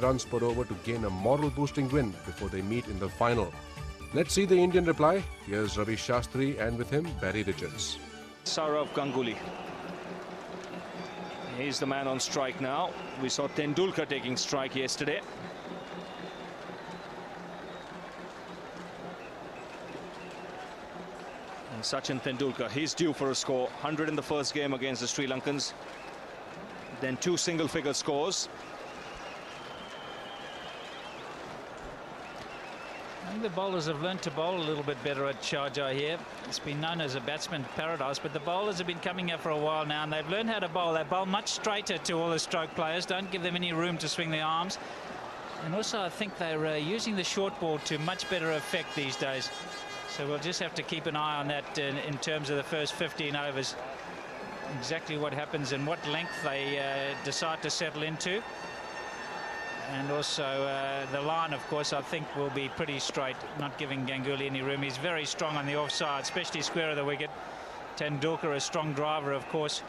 runs per over to gain a moral-boosting win before they meet in the final. Let's see the Indian reply. Here's Ravi Shastri and with him Barry Richards. Sourav Ganguly. He's the man on strike now. We saw Tendulkar taking strike yesterday. And Sachin Tendulkar, he's due for a score. 100 in the first game against the Sri Lankans. Then 2 single-figure scores. I think the bowlers have learned to bowl a little bit better at Sharjah here. It's been known as a batsman paradise, but the bowlers have been coming here for a while now, and they've learned how to bowl. They bowl much straighter to all the stroke players, don't give them any room to swing the arms. And also I think they're using the short ball to much better effect these days. So we'll just have to keep an eye on that in terms of the first 15 overs. Exactly what happens and what length they decide to settle into. And also the line, of course, I think will be pretty straight, not giving Ganguly any room. He's very strong on the offside, especially square of the wicket. Tendulkar, a strong driver, of course,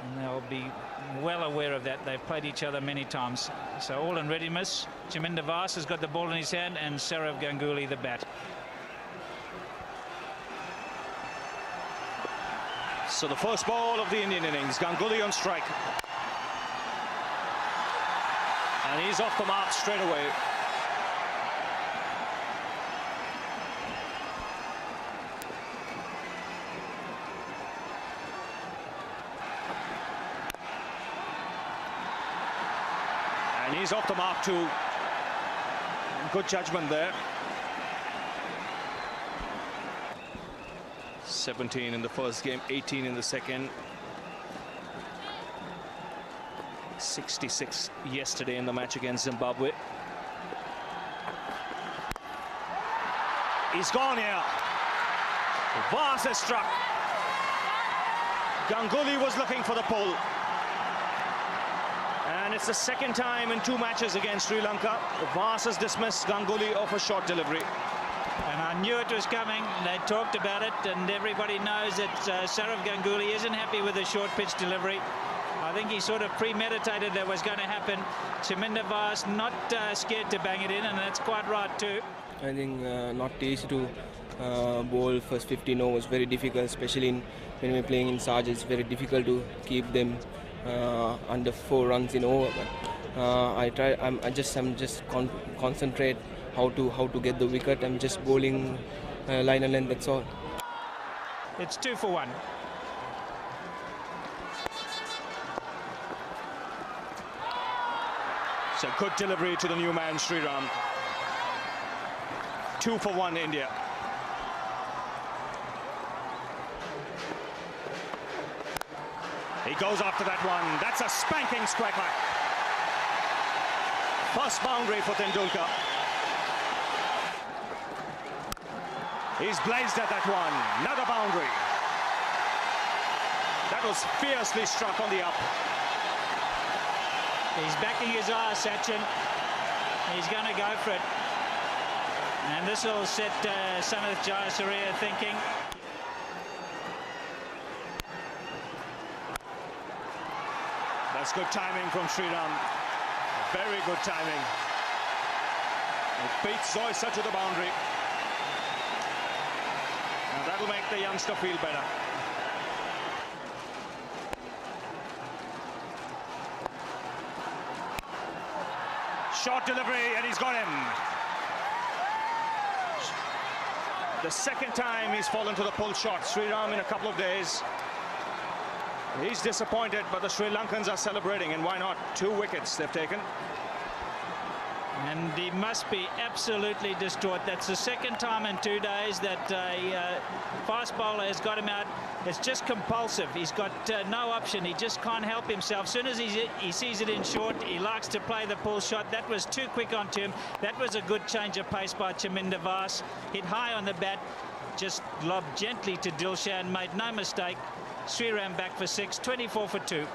and they'll be well aware of that. They've played each other many times. So all in readiness. Chaminda Vaas has got the ball in his hand and Sourav Ganguly the bat. So the first ball of the Indian innings, Ganguly on strike. And he's off the mark straight away. And he's off the mark too. Good judgment there. 17 in the first game, 18 in the second. 66 yesterday in the match against Zimbabwe. He's gone here. Vaas has struck. Ganguly was looking for the pull. And it's the second time in 2 matches against Sri Lanka. Vaas has dismissed Ganguly off a short delivery. And I knew it was coming. They talked about it, and everybody knows that Sourav Ganguly isn't happy with the short pitch delivery. I think he sort of premeditated that was going to happen. Chaminda Vaas not scared to bang it in, and that's quite right too. I think not easy to bowl first 15 overs, very difficult, especially when we're playing in Sharjah. It's very difficult to keep them under 4 runs in over. But I'm just concentrate how to get the wicket. I'm just bowling line and length. That's all. It's 2 for 1. It's a good delivery to the new man, Sriram. 2 for 1, India. He goes after that one. That's a spanking striker. First boundary for Tendulkar. He's blazed at that one. Another boundary. That was fiercely struck on the up. He's backing his eye, Sachin. He's going to go for it. And this will set Sanath Jayasuriya thinking. That's good timing from Sriram. Very good timing. It beats Zoysa to the boundary. Now that'll make the youngster feel better. Short delivery, and he's got him. The second time he's fallen to the pull shot. Sriram in a couple of days. He's disappointed, but the Sri Lankans are celebrating, and why not? 2 wickets they've taken. And he must be absolutely distraught. That's the second time in 2 days that a fast bowler has got him out. It's just compulsive. He's got no option. He just can't help himself. As soon as he sees it in short, he likes to play the pull shot. That was too quick onto him. That was a good change of pace by Chaminda Vaas. Hit high on the bat, just lobbed gently to Dilshan, made no mistake. Sriram back for 6, 24 for 2.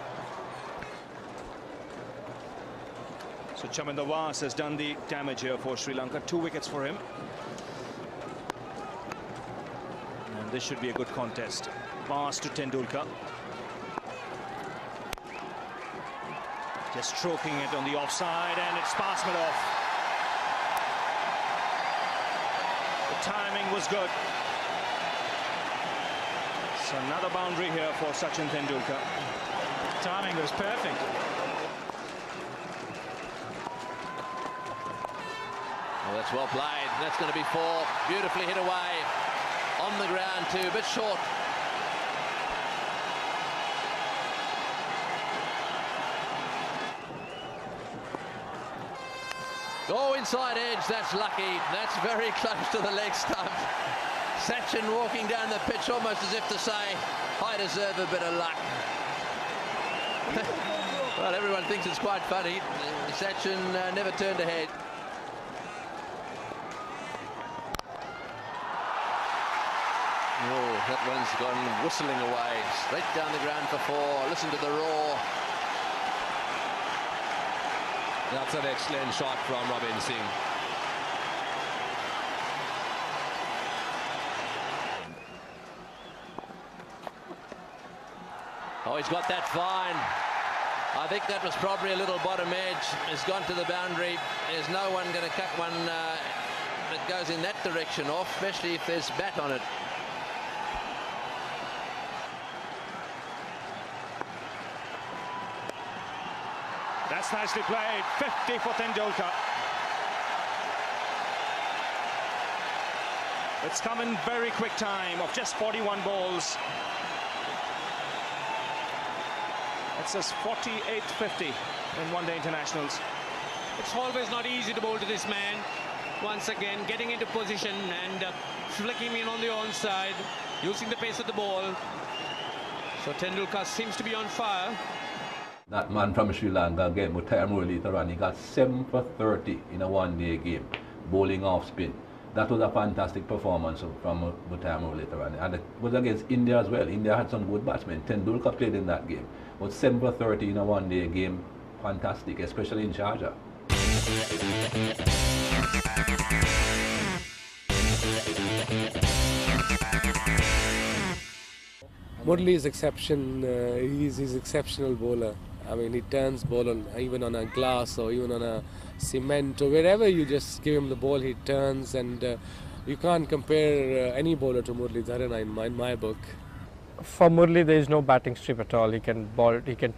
So Chaminda Vaas has done the damage here for Sri Lanka. 2 wickets for him. And this should be a good contest. Vaas to Tendulkar. Just stroking it on the offside, and it's passed off. The timing was good. So another boundary here for Sachin Tendulkar. Timing was perfect. Well, that's well played. That's going to be 4. Beautifully hit away. On the ground too, a bit short. Oh, inside edge, that's lucky. That's very close to the leg stump. Sachin walking down the pitch almost as if to say, I deserve a bit of luck. Well, everyone thinks it's quite funny. Sachin never turned ahead. Oh, that one's gone whistling away. Straight down the ground for 4. Listen to the roar. That's an excellent shot from Robin Singh. Oh, he's got that fine. I think that was probably a little bottom edge. It's gone to the boundary. There's no one going to cut one that goes in that direction off, especially if there's bat on it. That's nicely played. 50 for Tendulkar. It's come in very quick time of just 41 balls. It says 48-50 in one-day internationals. It's always not easy to bowl to this man. Once again, getting into position and flicking in on the onside, using the pace of the ball. So Tendulkar seems to be on fire. That man from Sri Lanka again, Muralitharan, he got 7 for 30 in a one-day game, bowling off spin. That was a fantastic performance from Muralitharan. And it was against India as well. India had some good batsmen. Tendulkar played in that game. But 7 for 30 in a one-day game, fantastic, especially in Sharjah. Murali is he's exceptional bowler. I mean, he turns ball on even on a glass or even on a cement or wherever you just give him the ball, he turns, and you can't compare any bowler to Muralitharan in my book. For Murali, there is no batting strip at all. He can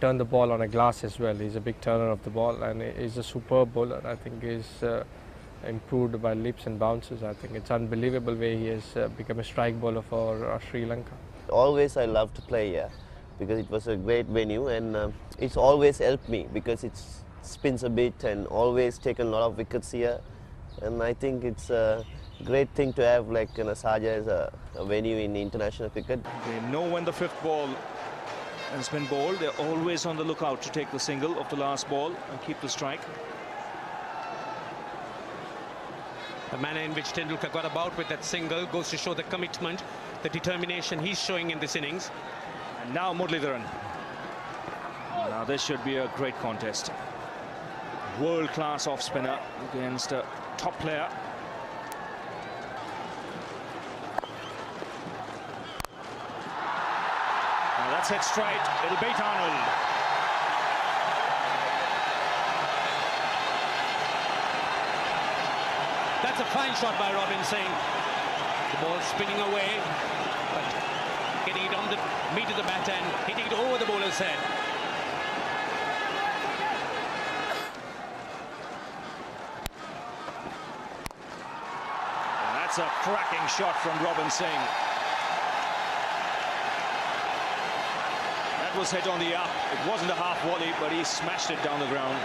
turn the ball on a glass as well. He's a big turner of the ball, and he's a superb bowler. I think he's improved by leaps and bounces. I think it's unbelievable way he has become a strike bowler for Sri Lanka. Always I love to play here because it was a great venue, and it's always helped me because it spins a bit and always taken a lot of wickets here. And I think it's a great thing to have like Sharjah as a venue in international cricket. They know when the 5th ball has been bowled. They're always on the lookout to take the single of the last ball and keep the strike. The manner in which Tendulkar got about with that single goes to show the commitment, the determination he's showing in this innings. And now Muralitharan. Now this should be a great contest. World-class off-spinner against a top player. Now that's hit straight. It'll beat Arnold. That's a fine shot by Robin Singh. The ball spinning away, but getting it on the meat of the bat and hitting it over the bowler's head. And that's a cracking shot from Robin Singh. That was hit on the up. It wasn't a half volley, but he smashed it down the ground.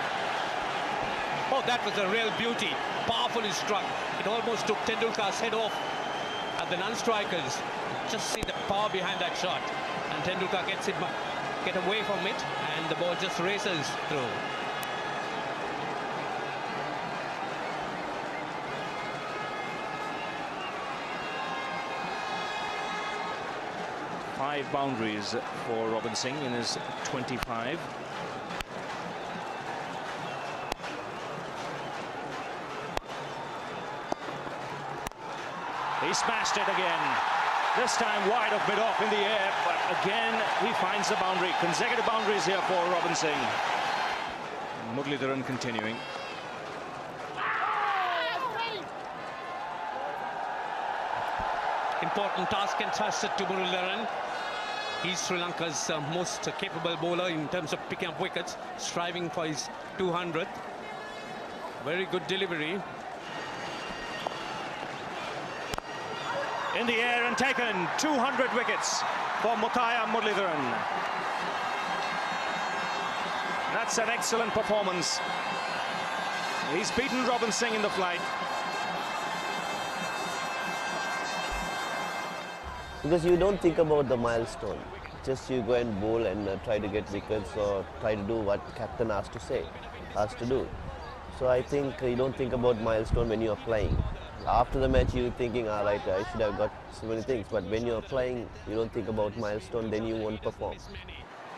Oh, that was a real beauty. Powerfully struck. It almost took Tendulkar's head off at the non-strikers. Just see the power behind that shot. And Tendulkar get away from it, and the ball just races through. Five boundaries for Robin Singh in his 25. He smashed it again. This time wide of mid-off in the air, but again he finds the boundary. Consecutive boundaries here for Robin Singh. Muralitharan continuing. Important task entrusted to Muralitharan. He's Sri Lanka's most capable bowler in terms of picking up wickets, striving for his 200th. Very good delivery. In the air and taken, 200 wickets for Muralitharan. That's an excellent performance. He's beaten Robin Singh in the flight. Because you don't think about the milestone. Just you go and bowl and try to get wickets or try to do what captain has to do. So I think you don't think about milestone when you are playing. After the match you're thinking, all right, I should have got so many things. But when you're playing, you don't think about milestone, then you won't perform.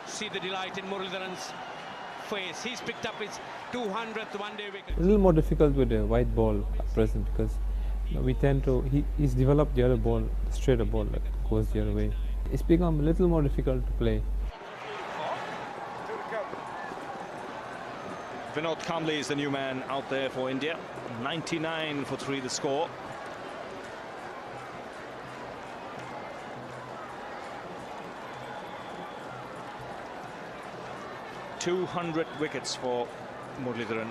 See the delight in Muralitharan's face. He's picked up his 200th one-day wicket. A little more difficult with the white ball at present because we tend to, he's developed the other ball, straighter ball that goes the other way. It's become a little more difficult to play. Vinod Kamble is the new man out there for India. 99 for 3 the score. .200 wickets for Muralitharan.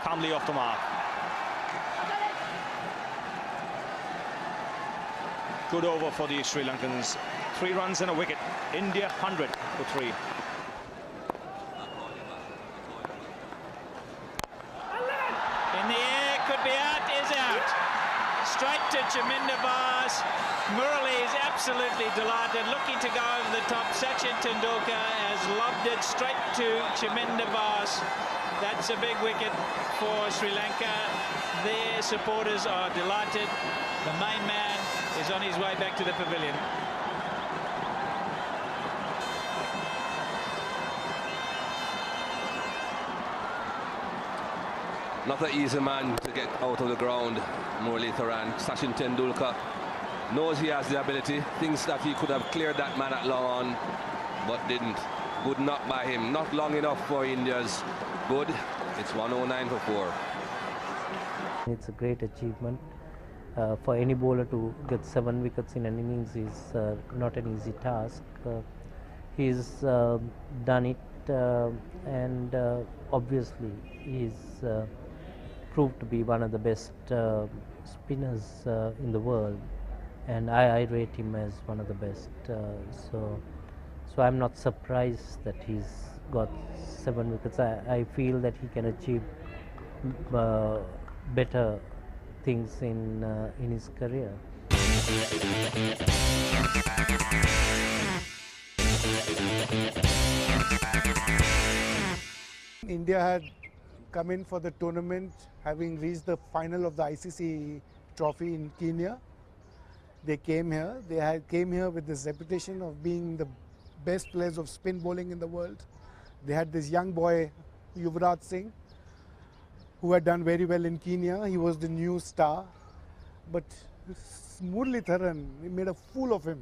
Kamble off the mark. Good over for the Sri Lankans. 3 runs and a wicket. India 100 for 3. In the air, could be out, is out. Straight to Chaminda Bars. Murali is absolutely delighted, looking to go over the top. Sachin Tendulkar has lobbed it straight to Chaminda Bars. That's a big wicket for Sri Lanka. Their supporters are delighted. The main man is on his way back to the pavilion. Not an easy man to get out of the ground, Muralitharan. Sachin Tendulkar knows he has the ability, thinks that he could have cleared that man at long on, but didn't. Good knock by him, not long enough for India's good. It's 109 for 4. It's a great achievement. For any bowler to get 7 wickets in an innings is not an easy task. He's done it, and obviously he's proved to be one of the best spinners in the world, and I rate him as one of the best. So I'm not surprised that he's got 7 wickets. I feel that he can achieve better things in his career. India had come in for the tournament having reached the final of the ICC trophy in Kenya. They came here. Came here with this reputation of being the best players of spin bowling in the world. They had this young boy, Yuvraj Singh, who had done very well in Kenya. He was the new star. But Muralitharan, he made a fool of him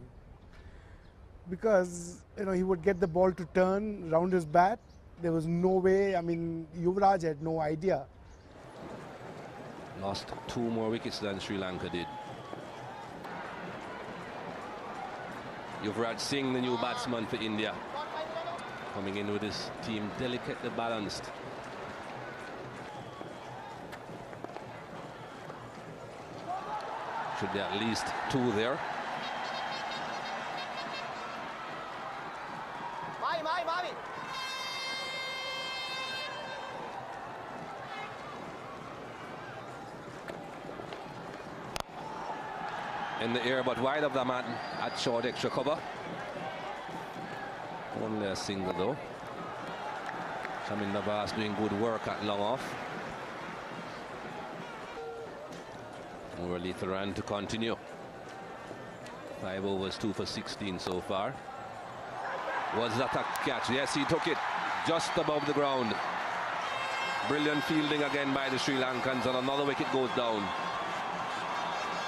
because he would get the ball to turn round his bat. There was no way. I mean, Yuvraj had no idea. Lost 2 more wickets than Sri Lanka did. Yuvraj Singh, the new batsman for India, coming in with his team delicately balanced. Should be at least 2 there. In the air, but wide of the man at short extra cover. Only a single though. Chaminda Bars doing good work at long off. Muralitharan to continue. 5 overs, 2 for 16 so far. Was that a catch? Yes, he took it just above the ground. Brilliant fielding again by the Sri Lankans, and another wicket goes down.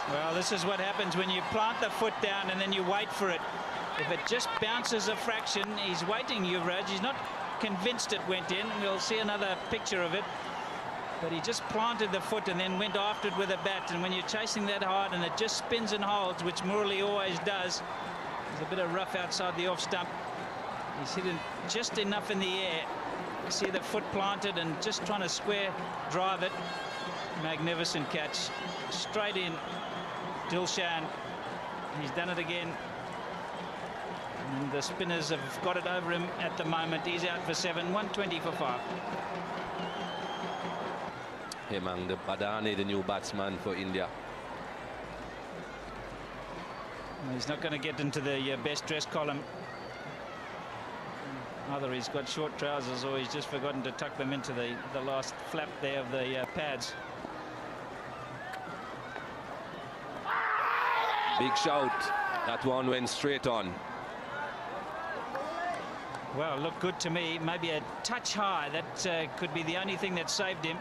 Well, this is what happens when you plant the foot down and then you wait for it. If it just bounces a fraction, he's waiting, Yuvraj. He's not convinced it went in. We'll see another picture of it. But he just planted the foot and then went after it with a bat. And when you're chasing that hard and it just spins and holds, which Murali always does, there's a bit of rough outside the off stump. He's hit it just enough in the air. You see the foot planted and just trying to square drive it. Magnificent catch. Straight in. Dilshan. He's done it again. And the spinners have got it over him at the moment. He's out for 7, 120 for 5. Hemang the Badani, the new batsman for India. He's not going to get into the best dressed column. Either he's got short trousers or he's just forgotten to tuck them into the last flap there of the pads. Big shout. That one went straight on. Well, looked good to me. Maybe a touch high. That could be the only thing that saved him.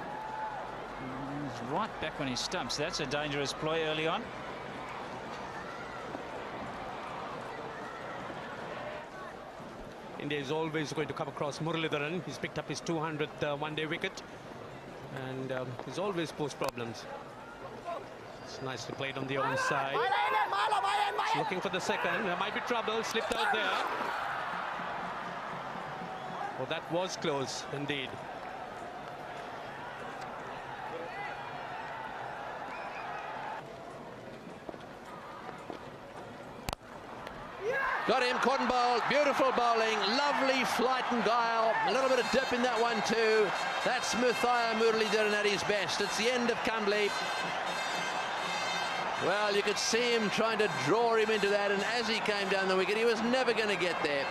He's right back on his stumps. That's a dangerous ploy early on. India is always going to come across Muralitharan. He's picked up his 200th one-day wicket. And he's always posed problems. It's nicely played on the onside. He's looking for the second. There might be trouble. Slipped out there. Oh, that was close indeed. Got him, cotton bowl, beautiful bowling, lovely flight and guile, a little bit of dip in that one too. That's Muralitharan at his best. It's the end of Kamble. Well, you could see him trying to draw him into that, and as he came down the wicket, he was never going to get there.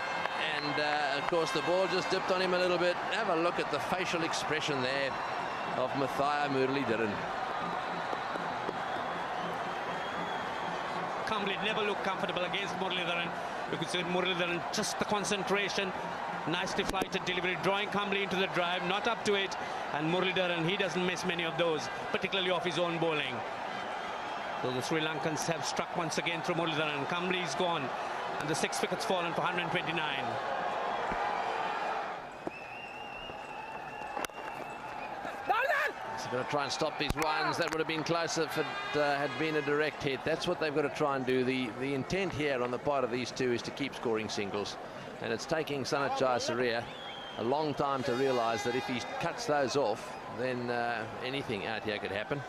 And, of course, the ball just dipped on him a little bit. Have a look at the facial expression there of Muralitharan. Kamble never looked comfortable against Muralitharan. You could see Muralitharan, just the concentration. Nicely flighted delivery, drawing Kamble into the drive, not up to it. And Muralitharan, he doesn't miss many of those, particularly off his own bowling. So the Sri Lankans have struck once again through Muralitharan. Kamble is gone. And the 6 wickets fallen for 129. He's going to try and stop these runs. That would have been closer if it had been a direct hit. That's what they've got to try and do. The intent here on the part of these two is to keep scoring singles. And it's taking Sanat Jayasuriya a long time to realise that if he cuts those off, then anything out here could happen.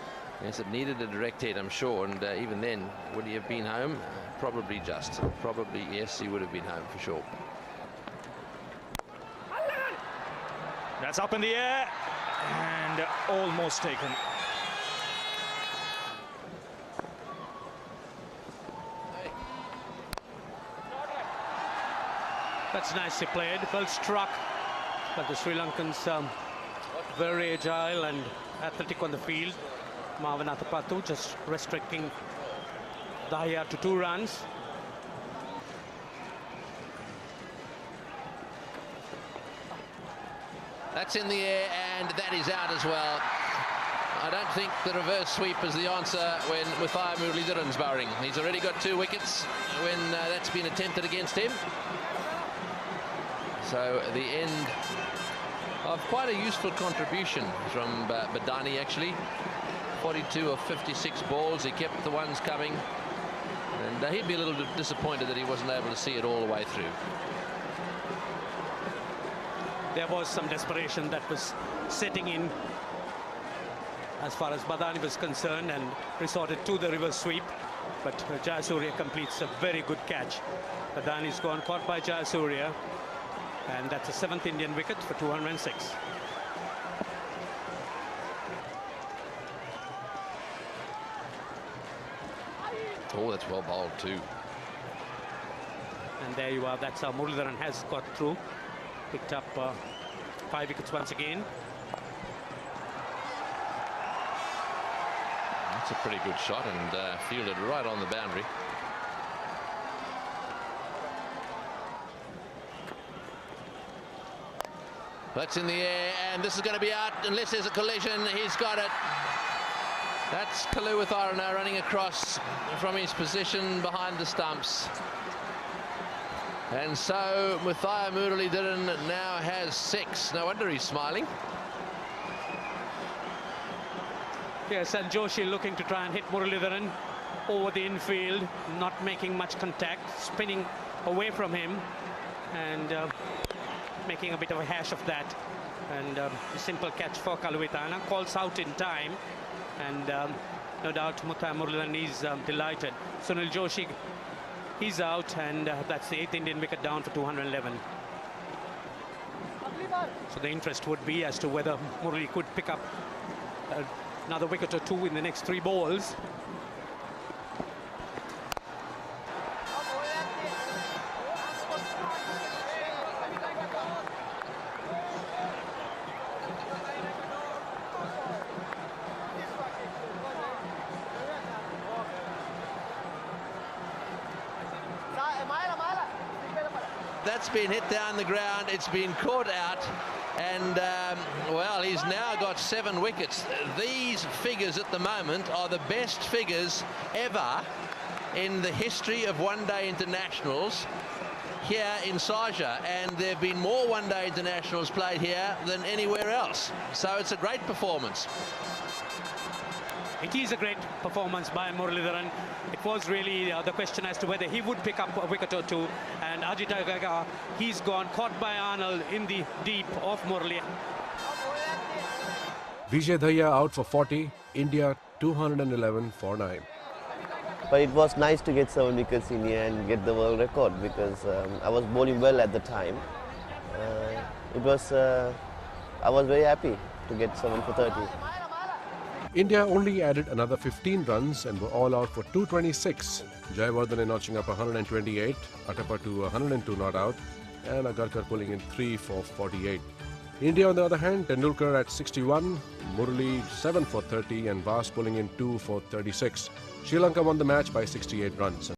Yes, it needed a direct hit, I'm sure, and even then, would he have been home? Probably just. Probably, yes, he would have been home for sure. That's up in the air and almost taken. That's nicely played, well struck. But the Sri Lankans very agile and athletic on the field. Marwan Athapathu just restricting Dahia to 2 runs. That's in the air and that is out as well. I don't think the reverse sweep is the answer when Muthaiya Muralitharan's bowling. He's already got 2 wickets when that's been attempted against him. So the end of quite a useful contribution from Badani actually. 42 of 56 balls, he kept the ones coming, and he'd be a little bit disappointed that he wasn't able to see it all the way through. There was some desperation that was setting in as far as Badani was concerned and resorted to the reverse sweep, but Jayasuriya completes a very good catch. Badani's gone, caught by Jayasuriya, and that's a 7th Indian wicket for 206. Oh, that's well bowled too. And there you are. That's how Muralitharan has got through. Picked up 5 wickets once again. That's a pretty good shot and fielded right on the boundary. That's in the air and this is going to be out unless there's a collision. He's got it. That's Muralitharan running across from his position behind the stumps. And so Muralitharan now has 6. No wonder he's smiling. Yes, and Joshi looking to try and hit Muralitharan over the infield, not making much contact, spinning away from him and making a bit of a hash of that. And a simple catch for Kaluwitana, calls out in time, and no doubt Muralitharan is delighted. Sunil Joshi, he's out, and that's the 8th Indian wicket down for 211. So the interest would be as to whether Murali could pick up another wicket or 2 in the next 3 balls. That's been hit down the ground. It's been caught out, and well, he's now got 7 wickets. These figures at the moment are the best figures ever in the history of one-day internationals here in Sharjah, and there have been more one-day internationals played here than anywhere else. So it's a great performance. It is a great performance by Muralitharan. It was really the question as to whether he would pick up a wicket or 2. And Ajita Gaga, he's gone, caught by Arnold in the deep of Murali. Vijay Daya out for 40, India 211 for 9. But it was nice to get 7 wickets in here and get the world record, because I was bowling well at the time. I was very happy to get 7 for 30. India only added another 15 runs and were all out for 226. Jayawardene notching up 128, Atapattu 102 not out, and Agarkar pulling in 3 for 48. India on the other hand, Tendulkar at 61, Murali 7 for 30 and Vas pulling in 2 for 36. Sri Lanka won the match by 68 runs.